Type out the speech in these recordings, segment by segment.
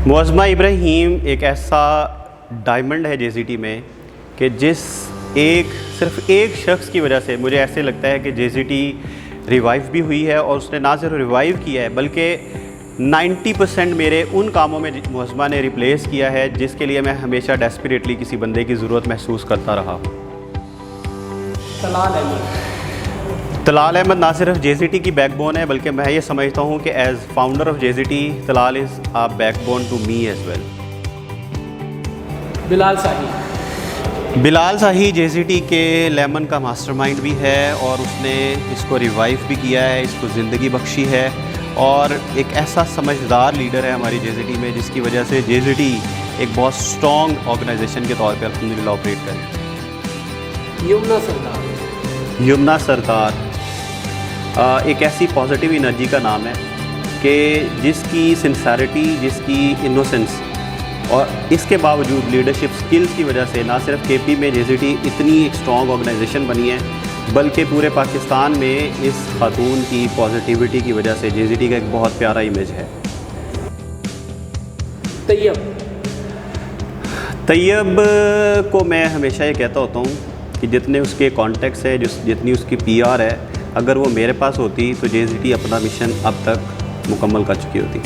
मुअज़्ज़मा इब्राहीम एक ऐसा डायमंड है जेसीटी में कि सिर्फ एक शख्स की वजह से मुझे ऐसे लगता है कि जेसीटी रिवाइव भी हुई है, और उसने ना सिर्फ रिवाइव किया है बल्कि 90% मेरे उन कामों में मुअज़्ज़मा ने रिप्लेस किया है जिसके लिए मैं हमेशा डेस्परेटली किसी बंदे की ज़रूरत महसूस करता रहा। तलाल अहमद ना सिर्फ जेसीटी की बैकबोन है बल्कि मैं ये समझता हूँ कि as founder of JCT Talal is a backbone to me as well. Bilal Sahi JCT के लेमन का मास्टरमाइंड भी है, और उसने इसको रिवाइव भी किया है, इसको ज़िंदगी बख्शी है, और एक ऐसा समझदार लीडर है हमारी जेसीटी में जिसकी वजह से जेसीटी एक बहुत स्ट्रॉन्ग ऑर्गेनाइजेशन के तौर पर अल्हम्दुलिल्लाह ऑपरेट करे। यमुना सरदार एक ऐसी पॉजिटिव एनर्जी का नाम है कि जिसकी सिंसेरिटी, जिसकी इनोसेंस और इसके बावजूद लीडरशिप स्किल्स की वजह से ना सिर्फ केपी में जेसीटी इतनी एक स्ट्रॉन्ग ऑर्गेनाइजेशन बनी है बल्कि पूरे पाकिस्तान में इस खातून की पॉजिटिविटी की वजह से जेसीटी का एक बहुत प्यारा इमेज है। तैयब को मैं हमेशा ये कहता होता हूँ कि जितने उसके कॉन्टेक्ट्स है, जितनी उसकी पीआर है, अगर वो मेरे पास होती तो जेसीटी अपना मिशन अब तक मुकम्मल कर चुकी होती।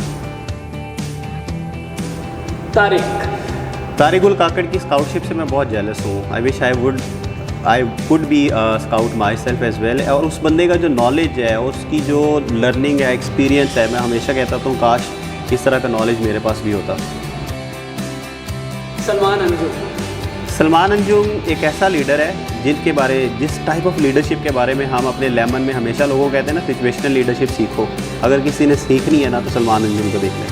तारिकुल काकड़ की स्काउटशिप से मैं बहुत जेलस हूँ। I wish I would be scout my self as well. और उस बंदे का जो नॉलेज है, उसकी जो लर्निंग है, एक्सपीरियंस है, मैं हमेशा कहता हूँ काश इस तरह का नॉलेज मेरे पास भी होता। सलमान अंजुम एक ऐसा लीडर है जिस टाइप ऑफ लीडरशिप के बारे में हम अपने लेमन में हमेशा लोगों को कहते हैं ना, सिचुएशनल लीडरशिप सीखो। अगर किसी ने सीखनी है ना तो सलमान अंजुम को देख लें।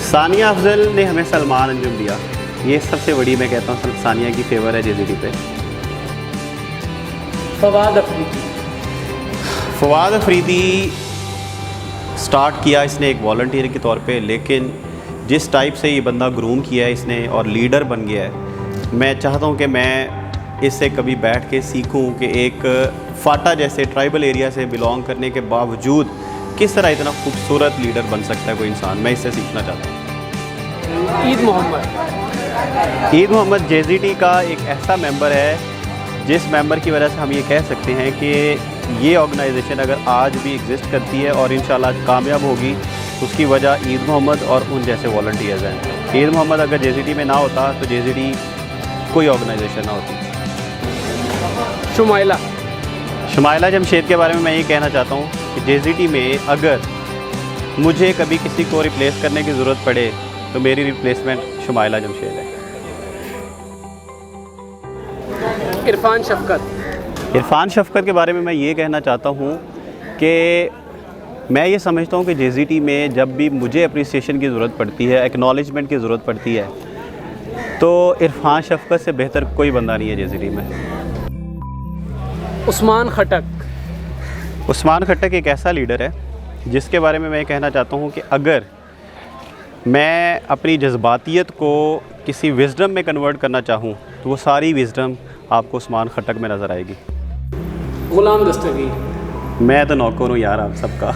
सानिया अफजल ने हमें सलमान अंजुम दिया, ये सबसे बड़ी मैं कहता हूँ सानिया की फेवर है जेसीटी पे। फवाद अफरीदी स्टार्ट किया इसने एक वॉलंटियर के तौर पे, लेकिन जिस टाइप से ये बंदा ग्रूम किया है इसने और लीडर बन गया है, मैं चाहता हूँ कि मैं इससे कभी बैठ के सीखूँ कि एक फाटा जैसे ट्राइबल एरिया से बिलोंग करने के बावजूद किस तरह इतना खूबसूरत लीडर बन सकता है कोई इंसान। मैं इससे सीखना चाहता हूँ। ईद मोहम्मद जेसीटी का एक ऐसा मेंबर है जिस मेंबर की वजह से हम ये कह सकते हैं कि ये ऑर्गेनाइजेशन अगर आज भी एग्जिस्ट करती है और इंशाल्लाह कामयाब होगी, उसकी वजह ईद मोहम्मद और उन जैसे वॉलंटियर्स हैं। ईद मोहम्मद अगर जेसीटी में ना होता तो जेसीटी कोई ऑर्गेनाइजेशन ना होती। शुमाइला जमशेद के बारे में मैं ये कहना चाहता हूँ कि जेसीटी में अगर मुझे कभी किसी को रिप्लेस करने की ज़रूरत पड़े तो मेरी रिप्लेसमेंट शुमाइला जमशेद है। इरफान शफकत के बारे में मैं ये कहना चाहता हूँ कि मैं ये समझता हूँ कि जेसीटी में जब भी मुझे अप्रिसिएशन की ज़रूरत पड़ती है, एक्नॉलेजमेंट की ज़रूरत पड़ती है, तो इरफान शफकत से बेहतर कोई बंदा नहीं है जेसीटी में। उस्मान खट्टक एक ऐसा लीडर है जिसके बारे में मैं ये कहना चाहता हूँ कि अगर मैं अपनी जज्बातियत को किसी विज़डम में कन्वर्ट करना चाहूँ तो वो सारी विज़डम आपको उस्मान खट्टक में नज़र आएगी। गुलाम दस्तगीर। मैं तो नौकर हूँ यार आप सबका।